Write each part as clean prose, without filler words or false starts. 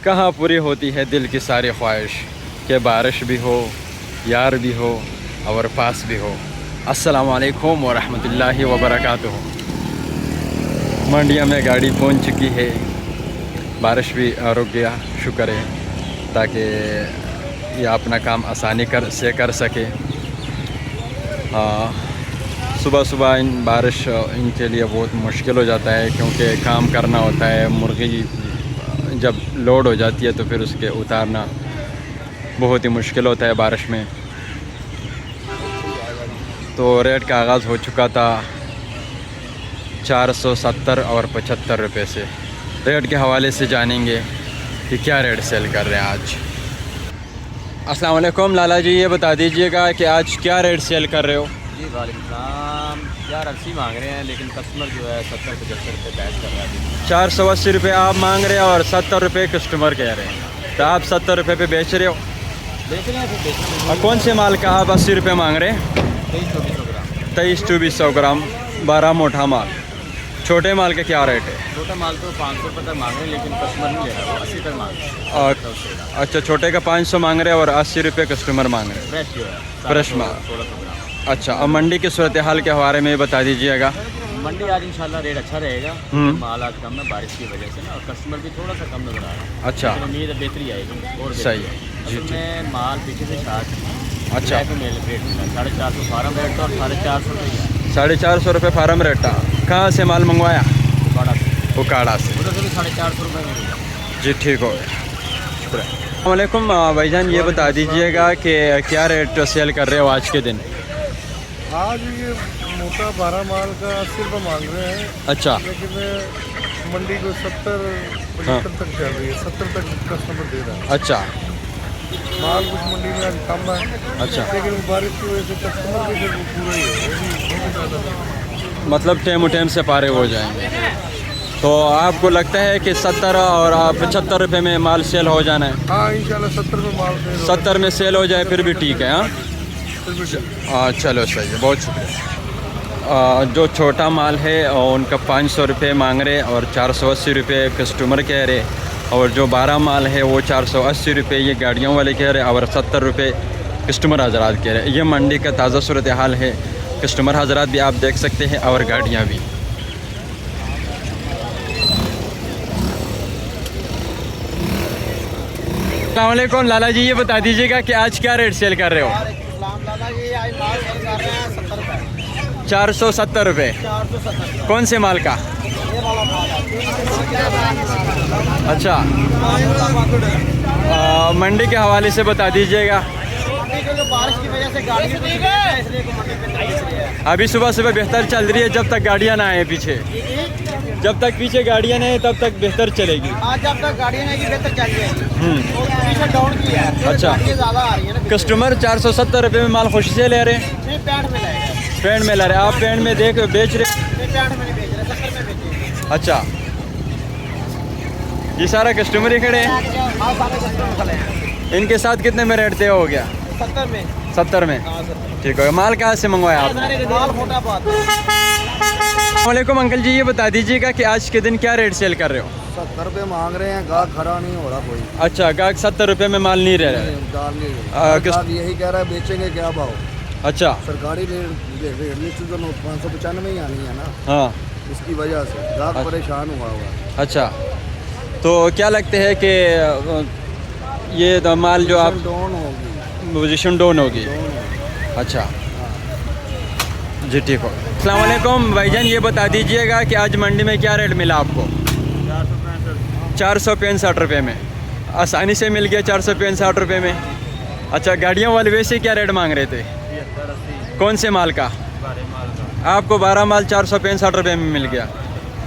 कहाँ पूरी होती है दिल की सारी ख्वाहिश कि बारिश भी हो, यार भी हो और पास भी हो। अस्सलामु अलैकुम व रहमतुल्लाहि व बरकातुहू। मंडिया में गाड़ी पहुंच चुकी है, बारिश भी रुक गया, शुक्र है, ताकि ये अपना काम आसानी से कर सके। सुबह सुबह इन बारिश इनके लिए बहुत मुश्किल हो जाता है, क्योंकि काम करना होता है। मुर्गी जब लोड हो जाती है तो फिर उसके उतारना बहुत ही मुश्किल होता है बारिश में। तो रेट का आगाज़ हो चुका था 470 और 75 रुपये से। रेट के हवाले से जानेंगे कि क्या रेट सेल कर रहे हैं आज। अस्सलाम वालेकुम लाला जी, ये बता दीजिएगा कि आज क्या रेट सेल कर रहे हो? जी वालेकुम सलाम। यार 80 मांग रहे हैं, लेकिन कस्टमर जो है 70-75 रुपये बैच कर रहा है। 480 रुपये आप मांग रहे हो और 70 रुपये कस्टमर कह रहे हैं, तो आप 70 रुपये पे बेच रहे हो। बेच रहे हैं, फिर बेचना। और कौन से माल का आप 80 रुपये मांग रहे हैं? 2300 ग्राम। 2300 ग्राम 12 मोटा माल। छोटे माल का क्या रेट है? छोटा माल तो 500 रुपये तक मांग रहे हैं, लेकिन कस्टमर नहीं ले रहा, 80 तक मांग रहे हैं। और अच्छा, छोटे का 500 मांग रहे हैं और 80 रुपये कस्टमर मांग रहे हैं। फ्रेश जो है फ्रेश माल। 1600 ग्राम। अच्छा, और मंडी की सूरत हाल के बारे में बता दीजिएगा। मंडी आज इंशाल्लाह रेट अच्छा रहेगा। माल आज कम है बारिश की वजह से ना, और कस्टमर भी थोड़ा सा कम नजर आ रहा है। अच्छा, लेकिन उम्मीद है बेहतरी आएगी और सही है जी। में माल पीछे से स्टार्ट। अच्छा, मेल रेट मिला 450 फार्म रेट था और 450 रुपये 450 रुपये फार्म रेट था। कहाँ से माल मंगवाया? बड़ा से उकाड़ा से। उधर से भी 450 रुपये में मिला जी, ठीक हो गया, शुक्रिया। अस्सलाम वालेकुम भाईजान, ये बता दीजिएगा कि क्या रेट सेल कर रहे हो आज के दिन? आज ये मोटा 12 माल का 80 रुपये मांग रहे हैं। अच्छा, लेकिन मंडी को 70-75 तक चल रही है, 70 तक कस्टमर दे रहा है। अच्छा, माल कुछ मंडी में आज कम है। अच्छा, लेकिन बारिश की वजह से कस्टमर भी फिर वो पूरा ही है, वो भी ज़्यादा। मतलब टाइम से पारे हो जाएंगे। तो आपको लगता है कि 70 और 75 रुपये में माल सेल हो जाना है? हाँ, इंशाल्लाह 70 में माल दे। 70 में सेल हो जाए फिर भी ठीक है। हाँ, चलो सही है, बहुत शुक्रिया। जो छोटा माल है उनका 500 रुपये मांग रहे और 480 रुपये कस्टमर कह रहे, और जो 12 माल है वो 480 रुपये ये गाड़ियों वाले कह रहे और 70 रुपये कस्टमर हजरात कह रहे। ये मंडी का ताज़ा सूरत हाल है। कस्टमर हजरात भी आप देख सकते हैं और गाड़ियाँ भी। अस्सलाम वालेकुम लाला जी, ये बता दीजिएगा कि आज क्या रेट सेल कर रहे हो? लाला जी आज माल सेल कर रहे हैं 70 रुपये। 470 रुपये। 470। कौन से माल का? ये वाला माल है। अच्छा, मंडी के हवाले से बता दीजिएगा। जो बारिश की वजह से गाड़ी इसलिए मंडी पे अभी सुबह सुबह बेहतर चल रही है, जब तक गाड़ियाँ ना आए पीछे। जब तक पीछे गाड़ियाँ नहीं तब तक बेहतर चलेगी। आज जब तक गाड़ियाँ नहीं बेहतर चल जाएगी। पीछे डाउन की है। अच्छा, ज़्यादा आ रही है ना। कस्टमर 470 रुपये में माल खुशी से ले रहे हैं। नहीं, 65 में लाएगा। पैंट में ला रहे, आप पैंट में देख बेच रहे? नहीं, 65 में नहीं बेच रहे, 70 में बेच रहे। अच्छा, ये सारा कस्टमर ही खड़े हैं। हाँ, सारे कस्टमर खड़े हैं। इनके साथ कितने में रेट तय हो गया? 70 में। 70 में, हाँ सर। ठीक हो गया। माल कहाँ से मंगवाया आपने? माल मोटा बात। वालेकुम अंकल जी, ये बता दीजिएगा कि आज के दिन क्या रेट सेल कर रहे हो? 70 रुपये मांग रहे हैं, गाहक खड़ा नहीं हो रहा कोई। अच्छा, गाहक 70 रुपये में माल नहीं रह रहा है। दाल नहीं, गाहक यही कह रहा है बेचेंगे क्या भाव। अच्छा, सरकारी लिस्ट तो 595 ही आनी है ना, हाँ, इसकी वजह से गाहक परेशान हुआ है। अच्छा, तो क्या लगते है कि ये माल जो आप डाउन होगी, पोजीशन डाउन होगी? अच्छा जी, ठीक हो। अस्सलाम वालेकुम भाईजान, ये बता दीजिएगा कि आज मंडी में क्या रेट मिला आपको? 465 रुपये में आसानी से मिल गया। 465 रुपये में। अच्छा, गाड़ियों वाले वैसे क्या रेट मांग रहे थे? कौन से माल का? आपको 12 माल 465 रुपये में मिल गया,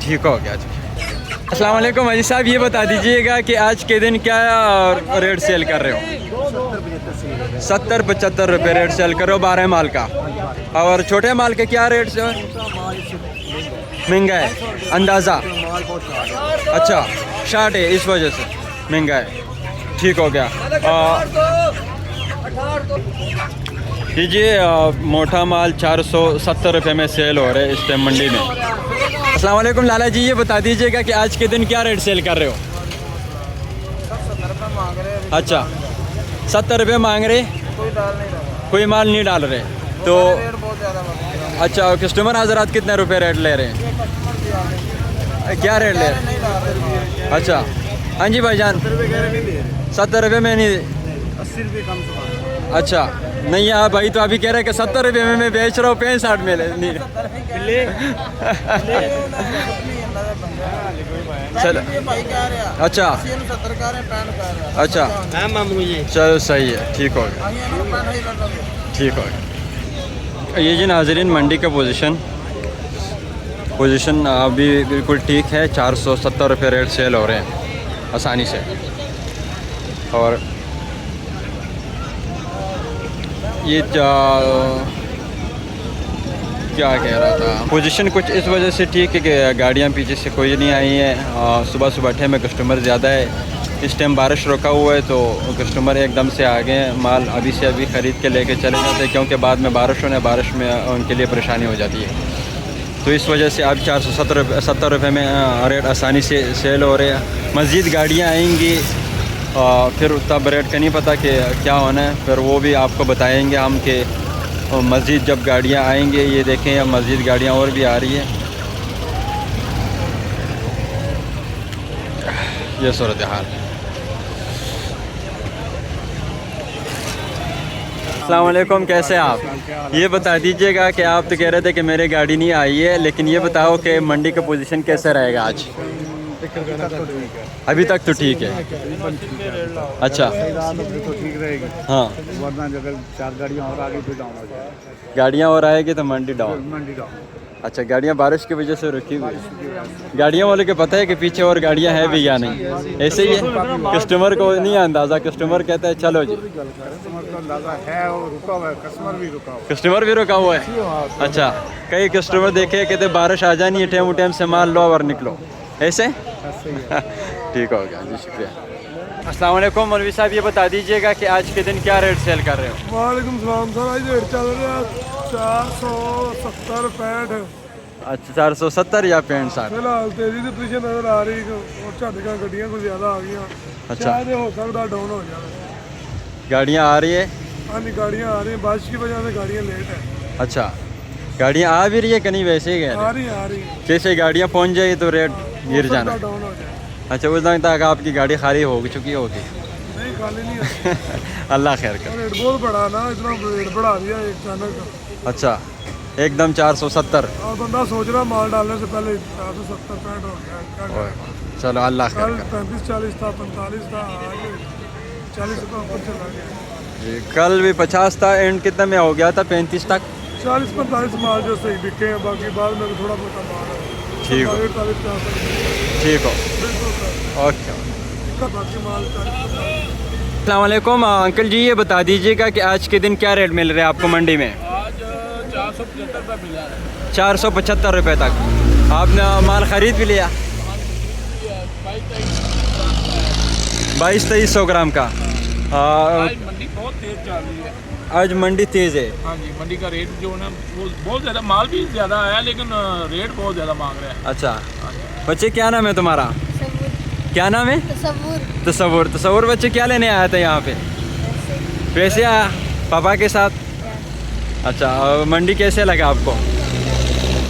ठीक हो गया जी। अस्सलाम वालेकुम अजी साहब, ये बता दीजिएगा कि आज के दिन क्या रेट सेल कर रहे हो? 70-75 रुपये रेट सेल कर रहे हो 12 माल का। और छोटे माल के क्या रेट से? महंगा है अंदाज़ा? अच्छा, शार्ट है इस वजह से महंगा है, ठीक हो गया। कीजिए, मोटा माल 470 रुपये में सेल हो रहे इस टाइम मंडी में। अस्सलाम वालेकुम लाला जी, ये बता दीजिएगा कि आज के दिन क्या रेट सेल कर रहे हो? अच्छा 70 रुपये मांग रहे, कोई माल नहीं डाल रहे तो अच्छा। कस्टमर हजरात कितने रुपए रेट ले रहे हैं, क्या रेट ले रहे हैं? अच्छा हाँ जी भाईजान 70 रुपये में नहीं, 80 रुपये कम से अच्छा नहीं यार भाई तो अभी कह रहे हैं कि 70 रुपये में मैं बेच रहा हूँ 65 में नहीं चलो अच्छा अच्छा चलो सही है, ठीक हो गया ठीक हो गया। ये जी नाजरीन मंडी का पोजीशन अभी बिल्कुल ठीक है, 470 रुपये रेट सेल हो रहे हैं आसानी से। और ये क्या कह रहा था, पोजीशन कुछ इस वजह से ठीक है कि गाड़ियाँ पीछे से कोई नहीं आई हैं, सुबह सुबह ठे में कस्टमर ज़्यादा है। इस टाइम बारिश रुका हुआ है तो कस्टमर एकदम से आ गए हैं, माल अभी से अभी ख़रीद के लेके चले जाते हैं क्योंकि बाद में बारिश में उनके लिए परेशानी हो जाती है। तो इस वजह से अब 470 रुपये में रेट आसानी से सेल हो रहे हैं। मज़ीद गाड़ियाँ आएंगी फिर तब रेट का नहीं पता कि क्या होना है, फिर वो भी आपको बताएंगे हम कि मज़ीद जब गाड़ियाँ आएंगे। ये देखें अब मज़ीद गाड़ियाँ और भी आ रही है। ये सूरत हाल। अस्सलाम वालेकुम, कैसे आप? ये बता दीजिएगा कि आप तो कह रहे थे कि मेरी गाड़ी नहीं आई है, लेकिन ये बताओ कि मंडी का पोजीशन कैसे रहेगा आज? अभी तक तो ठीक है। अच्छा तो ठीक रहेगी, हाँ वरना अगर 4 गाड़ियाँ और आगे तो डाउन हो जाएगी। गाड़ियाँ और आएगी तो मंडी डाउन। मंडी डाउन। अच्छा गाड़ियाँ बारिश की वजह से रुकी हुई, गाड़ियाँ वाले को पता है कि पीछे और गाड़ियाँ हैं भी या नहीं? ऐसे ही है, कस्टमर को नहीं अंदाज़ा, कस्टमर कहता है चलो जी। कस्टमर को अंदाजा है और रुका हुआ है, कस्टमर भी रुका हुआ है। अच्छा कई कस्टमर देखे कहते बारिश आ जानी है, टाइम से माल लो और निकलो, ऐसे ठीक हो गया जी, शुक्रिया। अस्सलाम वालेकुम मौलवी साहब, ये बता दीजिएगा कि आज के दिन क्या रेट सेल कर रहे हो? वालेकुम सलाम सर, आज रेट चल रहा है 470 65। अच्छा 470 या 65? फिलहाल तेजी से पोजीशन नजर आ रही है और झट का गड्डियां कुछ ज़्यादा आ गई। अच्छा शायद हो सकता डाउन हो जाए। गाड़ियाँ आ रही है? हाँ जी गाड़ियाँ आ रही हैं, बारिश की वजह से गाड़ियाँ लेट है। अच्छा गाड़ियाँ आ भी रही है कि नहीं वैसे ही गए? आ रही है जैसे गाड़ियाँ पहुँच जाएगी तो रेट गिर जाना। डाउन हो जाए। अच्छा उस दिन तक आपकी गाड़ी खाली हो चुकी होगी? नहीं खाली नहीं है। अल्लाह खैर कर। रेट बहुत बड़ा ना, इतना रेट बढ़ा दिया एक अचानक। अच्छा एकदम 470? और बंदा सोच रहा माल डालने से पहले 470 65 हो गया, क्या करें? चलो अल्लाह खैर कल कर। 35 40 था, 45 था, आगे 40 से ऊपर चला गया। जी कल भी 50 था, एंड कितने में हो गया था? 35 तक। 40 45 माल जो सही बिके हैं, बाकी बाद में थोड़ा बहुत माल है। ठीक हो, 45 ठीक हो, बिल्कुल सर, ओके। बाकी माल 40 अस्सलाम वालेकुम अंकल जी, ये बता दीजिएगा कि आज के दिन क्या रेट मिल रहे हैं आपको मंडी में? आज 475 रुपये मिला है। 475 रुपये तक। आपने माल ख़रीद भी लिया? 2200-2300 ग्राम का। आज मंडी बहुत तेज चल रही है। आज मंडी तेज़ है? हाँ जी, मंडी का रेट जो है ना वो बहुत ज़्यादा, माल भी ज़्यादा आया लेकिन रेट बहुत ज़्यादा मांग रहे हैं। अच्छा बच्चे क्या नाम है तुम्हारा? क्या नाम है? तसव्वुर। बच्चे क्या लेने आया था यहाँ पे? पैसे आया पापा के साथ? अच्छा और मंडी कैसे लगा आपको?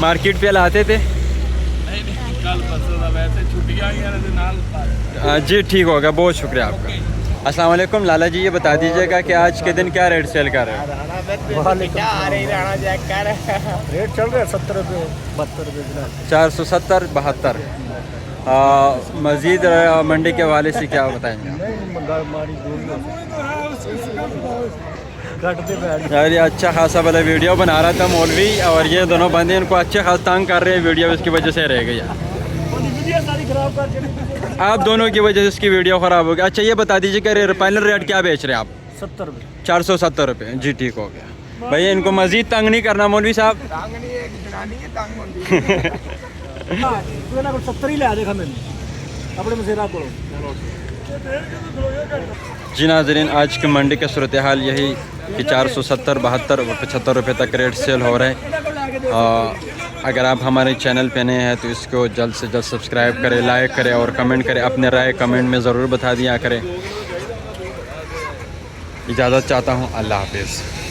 मार्केट पे लाते थे? नहीं कल परसों वैसे छुट्टियाँ जी ठीक होगा, बहुत शुक्रिया आपका। अस्सलाम वालेकुम लाला जी, ये बता दीजिएगा कि आज के दिन क्या रेट सेल कर रहे हो? रेट चल रहा है 70 रुपये 72 रुपये। 470 72। मज़ीद मंडी के हवाले से क्या बताएंगे? यार ये अच्छा खासा वाला वीडियो बना रहा था मौलवी, और ये दोनों बंदे इनको अच्छे खास तंग कर रहे हैं, वीडियो इसकी वजह से रह गई। आप दोनों की वजह से इसकी वीडियो ख़राब हो गई। अच्छा ये बता दीजिए कि फाइनल रेट क्या बेच रहे हैं आप? 70 रुपये। 470 रुपये जी, ठीक हो गया। भैया इनको मज़ीद तंग नहीं करना मौलवी साहब। 70 ही ला देखा मैंने अपने मसेरा को। जी नाज़रीन, आज की मंडी का सूरत हाल यही कि 470 72 और 75 रुपये तक रेट सेल हो रहे हैं। अगर आप हमारे चैनल पे नए हैं तो इसको जल्द से जल्द सब्सक्राइब करें, लाइक करें और कमेंट करें। अपने राय कमेंट में ज़रूर बता दिया करें। इजाज़त चाहता हूँ। अल्लाह हाफिज़।